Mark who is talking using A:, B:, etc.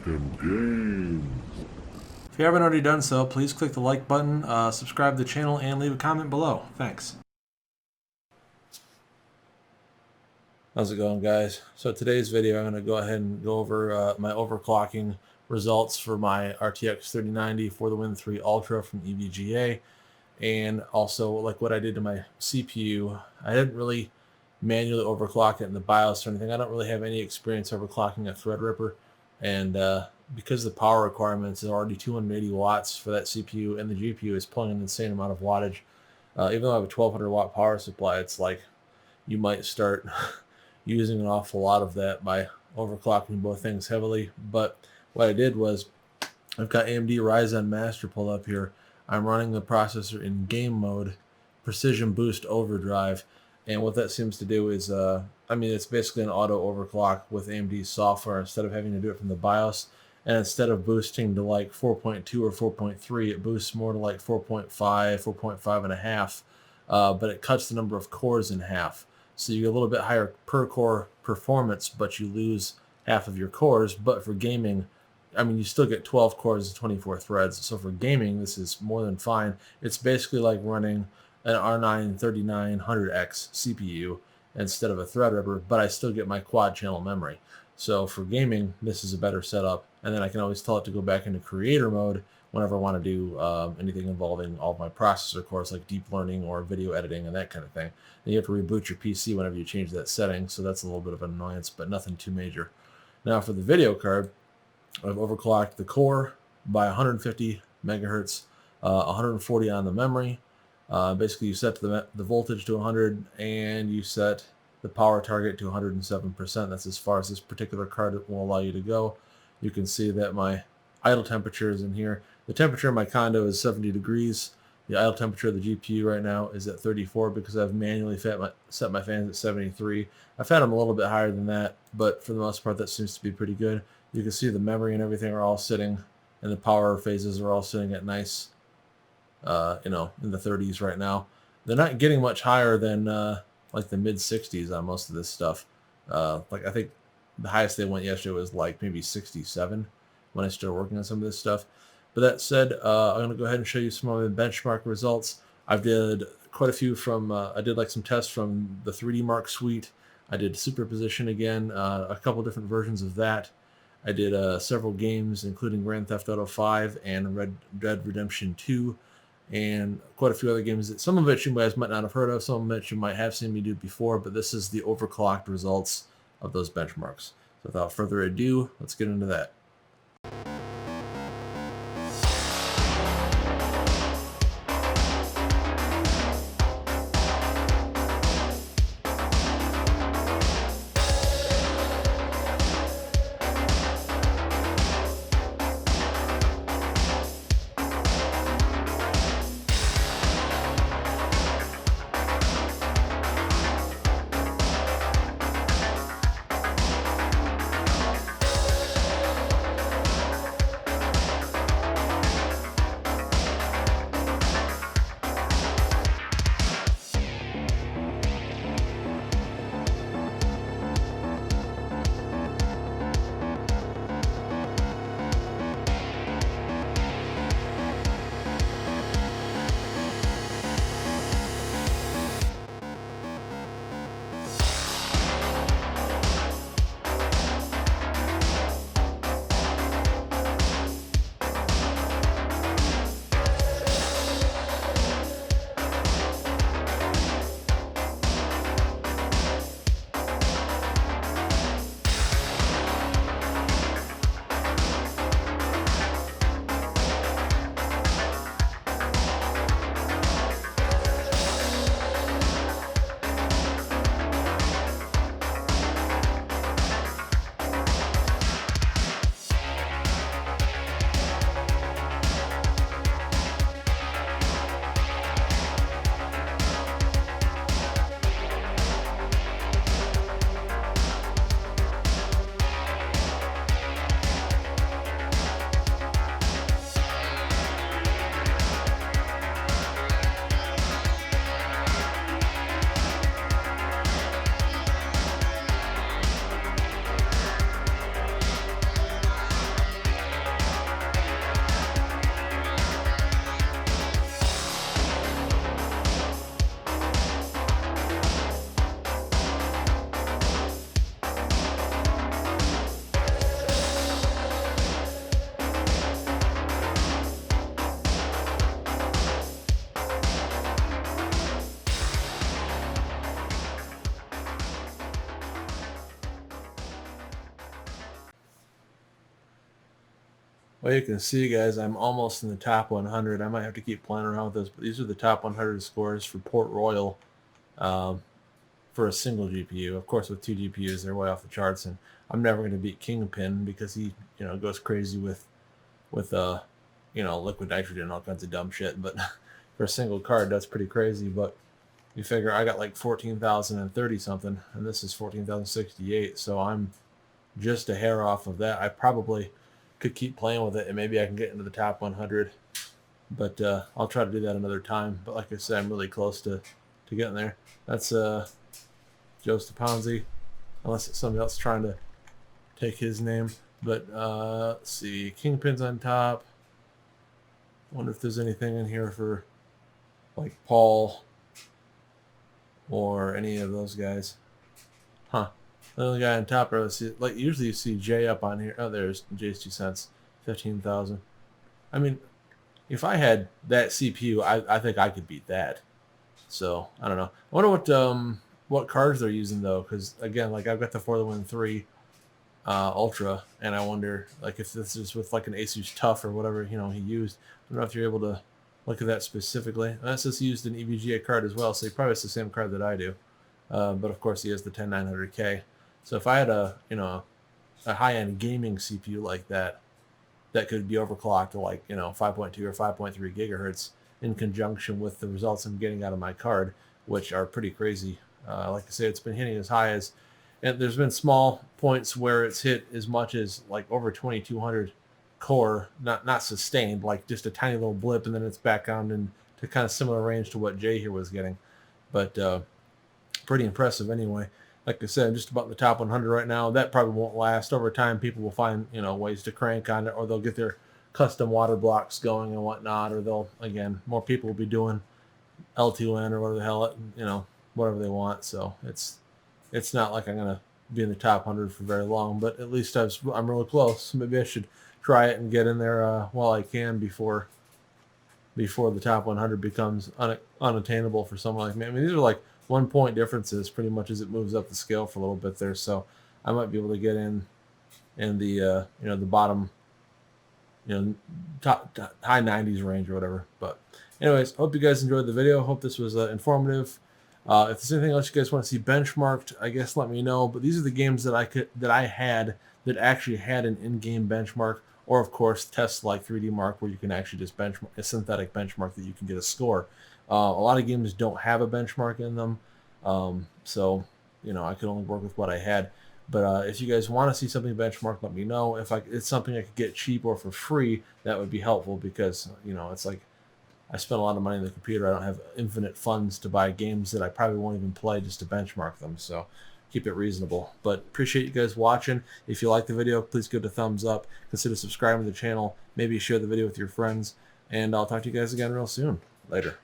A: talking games.
B: If you haven't already done so, please click the like button, subscribe to the channel, and leave a comment below. Thanks. How's it going, guys? So today's video, I'm going to go ahead and go over my overclocking results for my RTX 3090 for the Win 3 Ultra from EVGA, and also like what I did to my CPU. I didn't really manually overclock it in the BIOS or anything. I don't really have any experience overclocking a Threadripper, and because the power requirements is already 280 watts for that CPU, and the GPU is pulling an insane amount of wattage. Even though I have a 1200 watt power supply, it's like you might start using an awful lot of that by overclocking both things heavily. But what I did was, I've got AMD Ryzen Master pulled up here. I'm running the processor in game mode, Precision Boost Overdrive, and what that seems to do is, it's basically an auto overclock with AMD software instead of having to do it from the BIOS. And instead of boosting to like 4.2 or 4.3, it boosts more to like 4.5, 4.5 and a half, but it cuts the number of cores in half. So you get a little bit higher per core performance, but you lose half of your cores. But for gaming, you still get 12 cores and 24 threads. So for gaming, this is more than fine. It's basically like running an R9 3900X CPU instead of a Threadripper, but I still get my quad channel memory. So for gaming, this is a better setup. And then I can always tell it to go back into creator mode whenever I want to do anything involving all of my processor cores, like deep learning or video editing and that kind of thing. And you have to reboot your PC whenever you change that setting, so that's a little bit of an annoyance, but nothing too major. Now for the video card, I've overclocked the core by 150 megahertz, 140 on the memory. Basically, you set the voltage to 100, and you set the power target to 107%. That's as far as this particular card will allow you to go. You can see that my idle temperature is in here. The temperature in my condo is 70 degrees. The idle temperature of the GPU right now is at 34 because I've manually set my fans at 73. I've had them a little bit higher than that, but for the most part, that seems to be pretty good. You can see the memory and everything are all sitting, and the power phases are all sitting at nice, in the 30s right now. They're not getting much higher than like the mid 60s on most of this stuff. Like I think the highest they went yesterday was like maybe 67 when I started working on some of this stuff. But that said, I'm going to go ahead and show you some of the benchmark results. I did quite a few from, I did like some tests from the 3D Mark suite. I did superposition again, a couple different versions of that. I did several games, including Grand Theft Auto 5 and Red Dead Redemption 2, and quite a few other games that some of which you guys might not have heard of, some of which you might have seen me do before, but this is the overclocked results of those benchmarks. So without further ado, let's get into that. Well, you can see, guys, I'm almost in the top 100. I might have to keep playing around with this, but these are the top 100 scores for Port Royal um, for a single GPU. Of course, with two GPUs, they're way off the charts, and I'm never going to beat Kingpin because he, goes crazy with liquid nitrogen and all kinds of dumb shit. But for a single card, that's pretty crazy. But you figure I got like 14,030 something, and this is 14,068, so I'm just a hair off of that. I probably could keep playing with it, and maybe I can get into the top 100. But I'll try to do that another time. But like I said, I'm really close to getting there. That's Joe Stepanzi, unless it's somebody else trying to take his name. But let's see, Kingpin's on top. Wonder if there's anything in here for like Paul or any of those guys. Huh. The other guy on top, or like usually you see Jay up on here. Oh, there's Jay's 2 cents, 15,000. I mean, if I had that CPU, I think I could beat that. So I don't know. I wonder what cards they're using though, because again, like I've got the For the Win 3 Ultra, and I wonder like if this is with like an Asus Tough or whatever he used. I don't know if you're able to look at that specifically. That's just used an EVGA card as well, so he probably has the same card that I do. But of course he has the 10900K. So if I had a high-end gaming CPU like that could be overclocked to like 5.2 or 5.3 gigahertz in conjunction with the results I'm getting out of my card, which are pretty crazy. Like I say, it's been hitting as high as, and there's been small points where it's hit as much as like over 2200 core, not sustained, like just a tiny little blip, and then it's back on into kind of similar range to what Jay here was getting. But pretty impressive anyway. Like I said, I'm just about in the top 100 right now. That probably won't last. Over time, people will find ways to crank on it, or they'll get their custom water blocks going and whatnot, or they'll, again, more people will be doing L2N or whatever the hell, whatever they want. So it's not like I'm gonna be in the top 100 for very long, but at least I'm really close. Maybe I should try it and get in there while I can before the top 100 becomes unattainable for someone like me. I mean, these are like 1 point differences pretty much as it moves up the scale for a little bit there, so I might be able to get in the the bottom top high 90s range or whatever. But anyways, hope you guys enjoyed the video. Hope this was informative. If there's anything else you guys want to see benchmarked, I guess let me know. But these are the games that I had that actually had an in-game benchmark, or of course tests like 3D Mark, where you can actually just benchmark a synthetic benchmark that you can get a score. A lot of games don't have a benchmark in them, so I could only work with what I had. But if you guys want to see something benchmarked, let me know. If it's something I could get cheap or for free, that would be helpful, because it's like I spend a lot of money on the computer. I don't have infinite funds to buy games that I probably won't even play just to benchmark them. So keep it reasonable. But appreciate you guys watching. If you like the video, please give it a thumbs up. Consider subscribing to the channel. Maybe share the video with your friends. And I'll talk to you guys again real soon. Later.